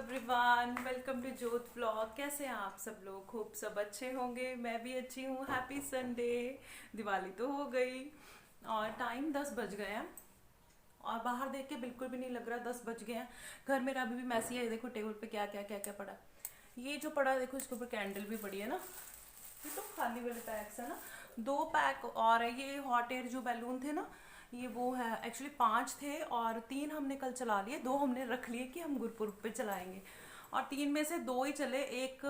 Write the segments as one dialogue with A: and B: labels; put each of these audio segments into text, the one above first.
A: Everyone, welcome to जोत vlog. कैसे हैं आप सब लोग? खूब सब अच्छे होंगे। मैं भी अच्छी हूँ। Happy Sunday. दिवाली तो हो गई और टाइम 10 बज गए हैं और बाहर देख के बिल्कुल भी नहीं लग रहा 10 बज गए हैं। घर मेरा अभी भी मैसी है। देखो टेबल पे क्या क्या क्या क्या पड़ा। ये जो पड़ा है देखो, इसके ऊपर कैंडल भी पड़ी है ना। ये तो खाली वाले पैक्स है ना। 2 पैक और है। ये हॉट एयर जो बैलून थे ना, ये वो है। एक्चुअली 5 थे और 3 हमने कल चला लिए, 2 हमने रख लिए कि हम गुरपुर पे चलाएंगे। और 3 में से 2 ही चले। एक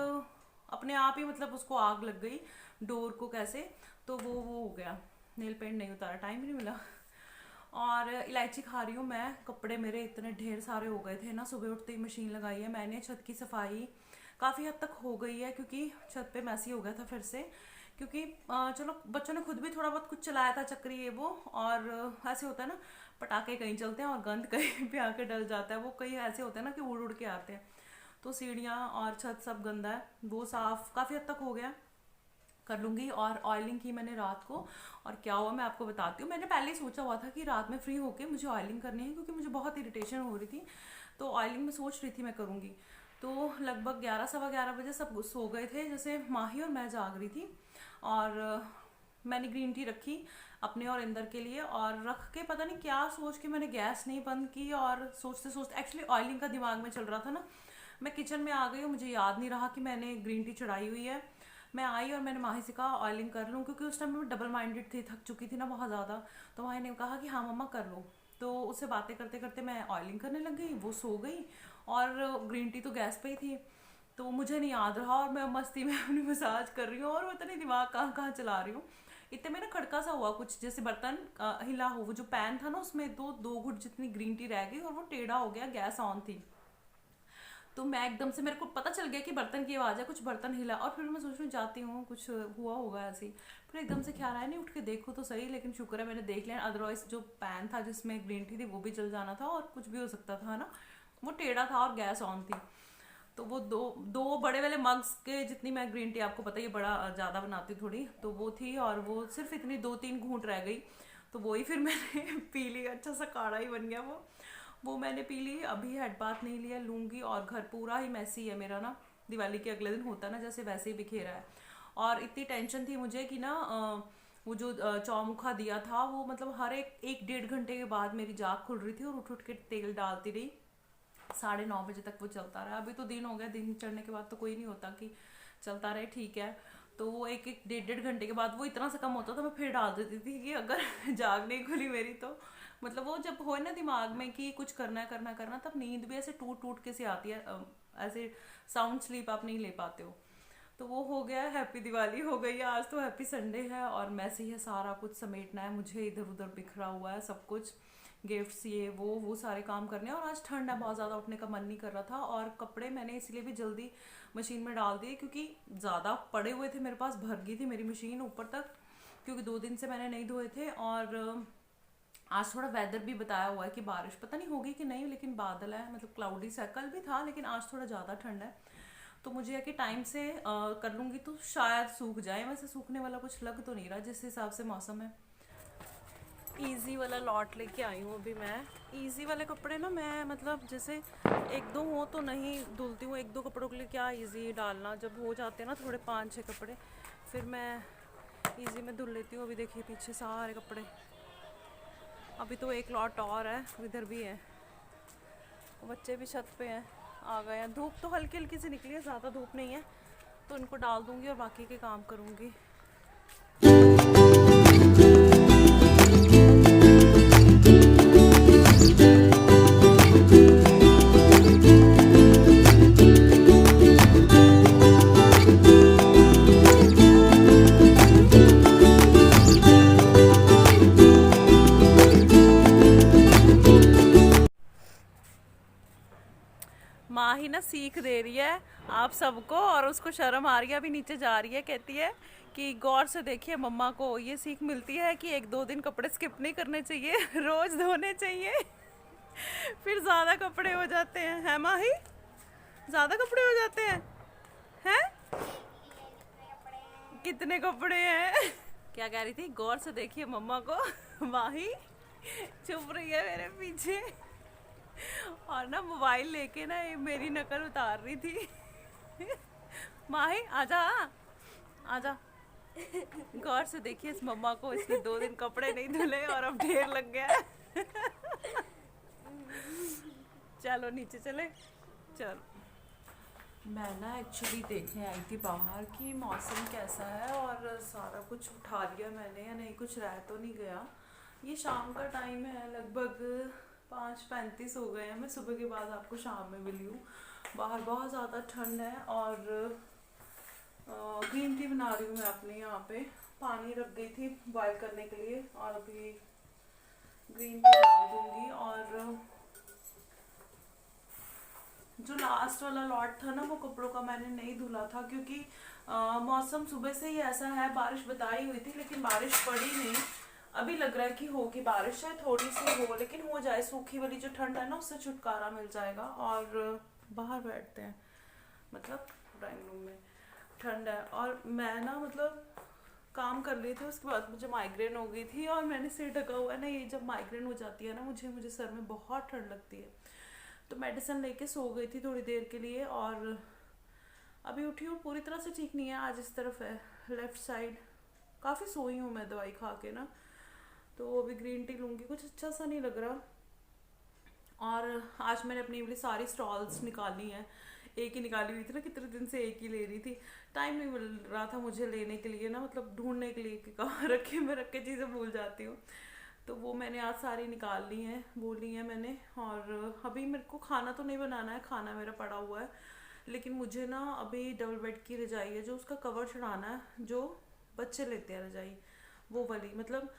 A: अपने आप ही मतलब उसको आग लग गई डोर को कैसे, तो वो हो गया। नेल पेंट नहीं उतारा, टाइम ही नहीं मिला। और इलायची खा रही हूँ मैं। कपड़े मेरे इतने ढेर सारे हो गए थे ना, सुबह उठते ही मशीन लगाई है मैंने। छत की सफाई काफ़ी हद तक हो गई है क्योंकि छत पे मैसी हो गया था फिर से। क्योंकि चलो बच्चों ने खुद भी थोड़ा बहुत कुछ चलाया था, चक्री ये वो। और ऐसे होता है ना, पटाखे कहीं चलते हैं और गंद कहीं पे आके डल जाता है। वो कहीं ऐसे होते हैं ना कि उड़ उड़ के आते हैं। तो सीढ़ियाँ और छत सब गंदा है, वो साफ काफ़ी हद तक हो गया। कर लूँगी। और ऑयलिंग की मैंने रात को, और क्या हुआ मैं आपको बताती हूँ। मैंने पहले ही सोचा हुआ था कि रात में फ्री होके मुझे ऑयलिंग करनी है क्योंकि मुझे बहुत इरिटेशन हो रही थी। तो ऑयलिंग में सोच रही थी मैं करूँगी। तो लगभग 11 सवा 11 बजे सब सो गए थे, जैसे माही और मैं जाग रही थी। और मैंने ग्रीन टी रखी अपने और इंदर के लिए, और रख के पता नहीं क्या सोच के मैंने गैस नहीं बंद की। और सोचते सोचते एक्चुअली ऑयलिंग का दिमाग में चल रहा था ना। मैं किचन में आ गई हूँ, मुझे याद नहीं रहा कि मैंने ग्रीन टी चढ़ाई हुई है। मैं आई और मैंने माही से कहा ऑयलिंग कर लूँ, क्योंकि उस टाइम मैं डबल माइंडेड थी, थक चुकी थी ना बहुत ज़्यादा। तो माही ने कहा कि हाँ मम्मा कर लो। तो उससे बातें करते करते मैं ऑयलिंग करने लग गई, वो सो गई। और ग्रीन टी तो गैस पे ही थी, तो मुझे नहीं याद रहा और मैं मस्ती में अपनी मसाज कर रही हूँ और पता नहीं दिमाग कहाँ कहाँ चला रही हूँ। इतने में ना खड़का सा हुआ कुछ, जैसे बर्तन हिला हो। वो जो पैन था ना, उसमें दो घुट जितनी ग्रीन टी रह गई और वो टेढ़ा हो गया। गैस ऑन थी। तो मैं एकदम से, मेरे को पता चल गया कि बर्तन की आवाज़ है, कुछ बर्तन हिला। और फिर मैं सोच रही हूँ जाती हूँ, कुछ हुआ होगा ऐसे ही। फिर एकदम से ख्याल आया नहीं, उठ के देखो तो सही। लेकिन शुक्र है मैंने देख लिया, अदरवाइज जो पैन था जिसमें ग्रीन टी थी वो भी जल जाना था और कुछ भी हो सकता था ना। वो टेढ़ा था और गैस ऑन थी। तो वो दो दो बड़े वाले मग्स के जितनी मैं ग्रीन टी, आपको पता ही है बड़ा ज़्यादा बनाती हूँ थोड़ी, तो वो थी। और वो सिर्फ इतनी 2-3 घूंट रह गई। तो वही फिर मैंने पी ली। अच्छा सा काढ़ा ही बन गया वो मैंने पी ली। अभी हेड बाथ नहीं लिया, लूँगी। और घर पूरा ही मैसी है मेरा ना। दिवाली के अगले दिन होता ना जैसे, वैसे ही बिखेरा है। और इतनी टेंशन थी मुझे कि ना वो जो चौमुखा दिया था, वो मतलब हर एक 1.5 घंटे के बाद मेरी जाग खुल रही थी और उठ उठ के तेल डालती रही। 9:30 बजे तक वो चलता रहा। अभी तो दिन हो गया, दिन चढ़ने के बाद तो कोई नहीं होता कि चलता रहे, ठीक है। तो वो एक 1.5 घंटे के बाद वो इतना सा कम होता था, मैं फिर डाल देती थी कि अगर जाग नहीं खुली मेरी तो। मतलब वो जब हो ना दिमाग में कि कुछ करना है करना करना, तब नींद भी ऐसे टूट टूट के से आती है। ऐसे साउंड स्लीप आप नहीं ले पाते हो। तो वो हो गया। हैप्पी दिवाली हो गई है। आज तो हैप्पी संडे है और मैसे ही है, सारा कुछ समेटना है मुझे। इधर उधर बिखरा हुआ है सब कुछ, गिफ्ट्स ये वो सारे काम करने हैं। और आज ठंड है बहुत ज़्यादा, उठने का मन नहीं कर रहा था। और कपड़े मैंने इसलिए भी जल्दी मशीन में डाल दिए क्योंकि ज़्यादा पड़े हुए थे मेरे पास, भर गई थी मेरी मशीन ऊपर तक, क्योंकि 2 दिन से मैंने नहीं धोए थे। और आज थोड़ा वेदर भी बताया हुआ है कि बारिश पता नहीं होगी कि नहीं, लेकिन बादल है, मतलब क्लाउडी सा। कल भी था लेकिन आज थोड़ा ज़्यादा ठंड है। तो मुझे है कि टाइम से कर लूँगी तो शायद सूख जाए। वैसे सूखने वाला कुछ लग तो नहीं रहा जिस हिसाब से मौसम है। इजी वाला लॉट लेके आई हूँ अभी मैं। इजी वाले कपड़े ना मैं मतलब जैसे 1-2 हो तो नहीं धुलती हूँ। 1-2 कपड़ों के लिए क्या इजी डालना, जब हो जाते हैं ना थोड़े 5-6 कपड़े, फिर मैं इजी में धुल लेती हूँ। अभी देखिए पीछे सारे कपड़े। अभी तो एक लॉट और है, इधर भी है। बच्चे भी छत पे हैं, आ गए हैं। धूप तो हल्की हल्की सी निकली है, ज़्यादा धूप नहीं है। तो इनको डाल दूँगी और बाकी के काम करूँगी। माँ ही ना सीख दे रही है आप सबको, और उसको शर्म आ रही है, अभी नीचे जा रही है। कहती है कि गौर से देखिए मम्मा को। ये सीख मिलती है कि 1-2 दिन कपड़े स्किप नहीं करने चाहिए, रोज धोने चाहिए। फिर ज्यादा कपड़े हो जाते हैं माही? ज्यादा कपड़े हो जाते हैं? कितने कपड़े हैं? क्या कह रही थी? गौर से देखिए मम्मा को। माही चुप रही है मेरे पीछे। और ना मोबाइल लेके ना ये मेरी नकल उतार रही थी। माही आजा, आजा। गौर से देखिए इस मम्मा को, इसने 2 दिन कपड़े नहीं धुले और अब ढेर लग गया है। चलो नीचे चले। चलो, मैं ना एक्चुअली देखने आई थी बाहर कि मौसम कैसा है, और सारा कुछ उठा लिया मैंने या नहीं, कुछ रह तो नहीं गया। ये शाम का टाइम है, लगभग 5:35 हो गए हैं। मैं सुबह के बाद आपको शाम में मिली हूँ। बाहर बहुत ज़्यादा ठंड है और ग्रीन टी बना रही हूँ मैं अपने यहाँ पे। पानी रख गई थी बॉयल करने के लिए और अभी ग्रीन टी डाल दूँगी। और जो लास्ट वाला लॉट था ना, वो कपड़ों का मैंने नहीं धुला था क्योंकि मौसम सुबह से ही ऐसा है। बारिश बताई हुई थी लेकिन बारिश पड़ी नहीं। अभी लग रहा है कि होगी बारिश, है थोड़ी सी हो, लेकिन हो जाए। सूखी वाली जो ठंड है ना, उससे छुटकारा मिल जाएगा। और बाहर बैठते हैं, मतलब ड्राइंग रूम में ठंड है। और मैं ना मतलब काम कर रही थी, उसके बाद मुझे माइग्रेन हो गई थी और मैंने सिर ढका हुआ है ना। ये जब माइग्रेन हो जाती है ना मुझे सर में बहुत ठंड लगती है, तो मेडिसिन लेके सो गई थी थोड़ी देर के लिए। और अभी उठी हूँ, पूरी तरह से ठीक नहीं है। आज इस तरफ है लेफ्ट साइड, काफ़ी सोई हूँ मैं दवाई खा के ना। तो अभी ग्रीन टी लूँगी, कुछ अच्छा सा नहीं लग रहा। और आज मैंने अपनी वाली सारी स्टॉल्स निकाली हैं। एक ही निकाली हुई थी ना, कितने दिन से एक ही ले रही थी। टाइम नहीं मिल रहा था मुझे लेने के लिए ना, मतलब ढूंढने के लिए कि कहाँ रखे, मैं रख के चीज़ें भूल जाती हूँ। तो वो मैंने आज सारी निकाल ली हैं, बोली हैं मैंने। और अभी मेरे को खाना तो नहीं बनाना है, खाना मेरा पड़ा हुआ है। लेकिन मुझे ना अभी डबल बेड की रजाई है, जो उसका कवर चढ़ाना है, जो बच्चे लेते हैं रजाई, वो वाली। मतलब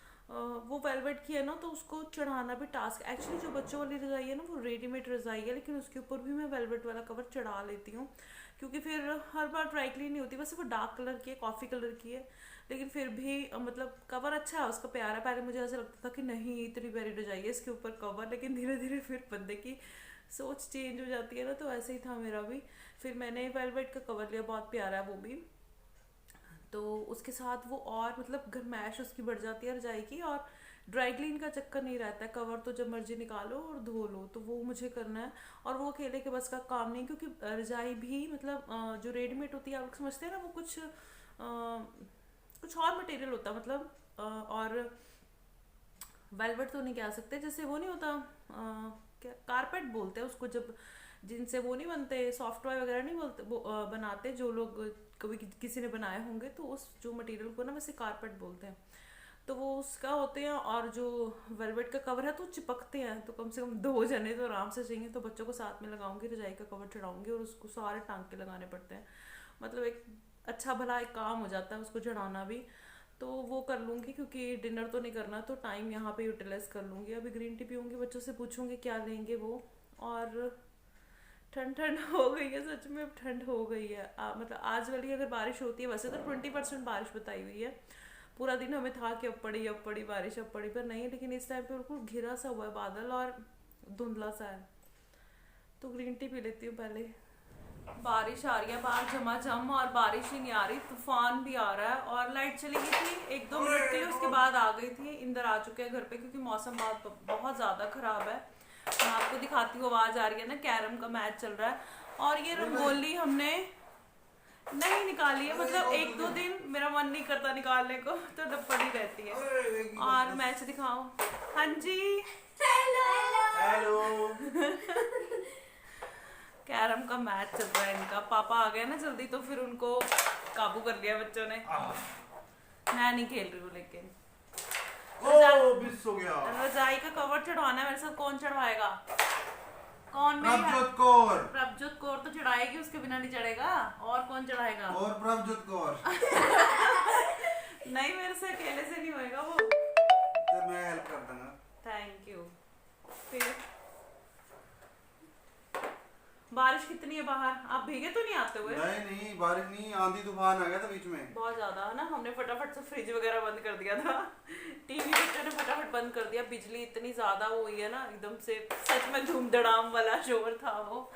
A: वो वेलवेट की है ना, तो उसको चढ़ाना भी टास्क। एक्चुअली जो बच्चों वाली रजाई है ना, वो रेडीमेड रजाई है, लेकिन उसके ऊपर भी मैं वेलवेट वाला कवर चढ़ा लेती हूँ क्योंकि फिर हर बार ड्राई क्लीन नहीं होती। वैसे वो डार्क कलर की है, कॉफ़ी कलर की है, लेकिन फिर भी मतलब कवर अच्छा है उसका, प्यारा। पहले मुझे ऐसा लगता था कि नहीं इतनी प्यारी रजाई है, इसके ऊपर कवर, लेकिन धीरे धीरे फिर बंदे की सोच चेंज हो जाती है ना, तो ऐसे ही था मेरा भी। फिर मैंने वेलवेट का कवर लिया, बहुत प्यारा है वो भी। तो उसके साथ वो और मतलब गर्मैश उसकी बढ़ जाती है रजाई की, और ड्राई क्लीन का चक्कर नहीं रहता है। कवर तो जब मर्जी निकालो और धो लो, तो वो मुझे करना है। और वो अकेले के बस का काम नहीं, क्योंकि रजाई भी मतलब जो रेडीमेड होती है, आप लोग समझते हैं ना, वो कुछ और मटेरियल होता है मतलब। और वेलवेट तो नहीं कह सकते, जैसे वो नहीं होता, क्या कारपेट बोलते हैं उसको, जब जिनसे वो नहीं बनते, सॉफ्ट टॉय वगैरह नहीं बोलते वो बनाते जो लोग, कभी किसी ने बनाए होंगे, तो उस जो मटेरियल को ना वैसे कारपेट बोलते हैं। तो वो उसका होते हैं। और जो वेलवेट का कवर है तो चिपकते हैं, तो कम से कम 2 जने तो आराम से चाहिए। तो बच्चों को साथ में लगाऊंगी, रजाई का कवर चढ़ाऊंगी और उसको सारे टांग के लगाने पड़ते हैं। मतलब एक अच्छा भला एक काम हो जाता है उसको चढ़ाना भी। तो वो कर लूँगी, क्योंकि डिनर तो नहीं करना, तो टाइम यहाँ पे यूटिलाइज कर लूँगी। अभी ग्रीन टी पीऊँगी, बच्चों से पूछूँगी क्या लेंगे वो। और ठंड ठंड हो गई है सच में, अब ठंड हो गई है। मतलब आज वाली अगर बारिश होती है, वैसे तो 20% बारिश बताई हुई है। पूरा दिन हमें था कि अब पड़ी बारिश, अब पड़ी, पर नहीं। लेकिन इस टाइम पे बिल्कुल घिरा सा हुआ है बादल और धुंधला सा है। तो ग्रीन टी पी लेती हूँ पहले। बारिश आ रही है बाहर झमाझम, और बारिश ही नहीं आ रही, तूफान भी आ रहा है। और लाइट चली गई थी 1-2 मिनट के लिए, उसके बाद आ गई थी। इंदर आ चुके हैं घर पे, क्योंकि मौसम बहुत ज़्यादा ख़राब है। मैं आपको दिखाती हूँ, आवाज़ आ रही है ना, कैरम का मैच चल रहा है। और ये रंगोली हमने नहीं निकाली है, मतलब 1-2 दिन मेरा मन नहीं करता निकालने को, तो पड़ी रहती है। और मैच दिखाओ। हाँ जी,
B: हेलो हेलो।
A: कैरम का मैच चल रहा है इनका। पापा आ गए ना जल्दी, तो फिर उनको काबू कर लिया बच्चों ने। मैं नहीं खेल रही हूँ, लेकिन
B: मिस हो गया।
A: रजाई का कवर चढ़वाना है मेरे साथ। कौन चढ़वाएगा? कौन?
B: प्रभजोत कौर।
A: प्रभजोत कौर तो चढ़ाएगी, उसके बिना नहीं चढ़ेगा। और कौन चढ़ाएगा?
B: और प्रभजोत कौर।
A: नहीं, मेरे से अकेले से नहीं होएगा वो।
B: तो मैं हेल्प कर दूंगा।
A: Thank you. फिर बारिश कितनी है बाहर? आप भीगे तो नहीं आते हुए?
B: नहीं बारिश नहीं, आंधी तूफान आ गया था बीच में
A: बहुत ज्यादा है ना। हमने फटाफट से फ्रिज वगैरह बंद कर दिया था, टीवी बच्चों ने फटाफट बंद कर दिया। बिजली इतनी ज्यादा वो हुई है ना, एकदम से सच में धूम धड़ाम वाला शोर था वो।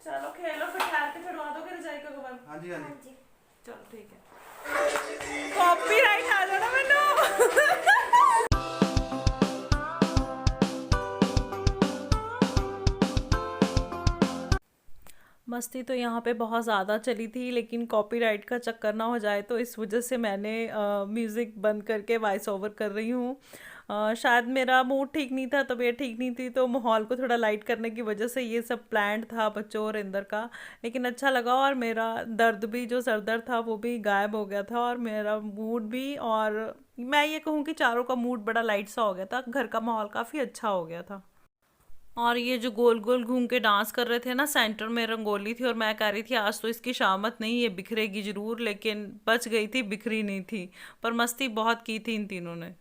A: चलो खेलो, फिर ठहर के चढ़वा दोगे रजाई का कवर?
B: हाँ जी।
A: चलो ठीक है। कॉपीराइट आ जाना मैनू। मस्ती तो यहाँ पे बहुत ज़्यादा चली थी, लेकिन कॉपीराइट का चक्कर ना हो जाए तो इस वजह से मैंने म्यूज़िक बंद करके वॉइस ओवर कर रही हूँ। शायद मेरा मूड ठीक नहीं था, तबीयत ठीक नहीं थी, तो माहौल को थोड़ा लाइट करने की वजह से ये सब प्लान्ड था बच्चों और इंदर का। लेकिन अच्छा लगा, और मेरा दर्द भी, जो सर दर्द था वो भी गायब हो गया था, और मेरा मूड भी, और मैं ये कहूँ कि चारों का मूड बड़ा लाइट सा हो गया था, घर का माहौल काफ़ी अच्छा हो गया था। और ये जो गोल गोल घूम के डांस कर रहे थे ना, सेंटर में रंगोली थी, और मैं कह रही थी आज तो इसकी शामत नहीं, ये बिखरेगी जरूर, लेकिन बच गई थी, बिखरी नहीं थी। पर मस्ती बहुत की थी इन तीनों ने।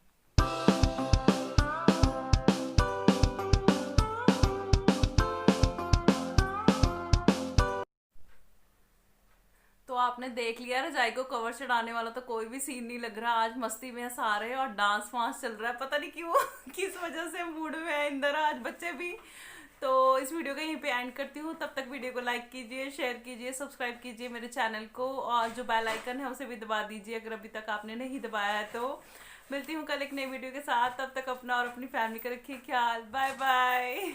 A: तो आपने देख लिया, रजाई को कवर चढ़ाने वाला तो कोई भी सीन नहीं लग रहा, आज मस्ती में सारे और डांस वांस चल रहा है, पता नहीं क्यों किस वजह से मूड में है इंदर आज, बच्चे भी। तो इस वीडियो को यहीं पे एंड करती हूँ, तब तक वीडियो को लाइक कीजिए, शेयर कीजिए, सब्सक्राइब कीजिए मेरे चैनल को, और जो बेल आइकन है उसे भी दबा दीजिए अगर अभी तक आपने नहीं दबाया है तो। मिलती हूँ कल एक नई वीडियो के साथ, तब तक अपना और अपनी फैमिली का रखिए ख्याल। Bye bye.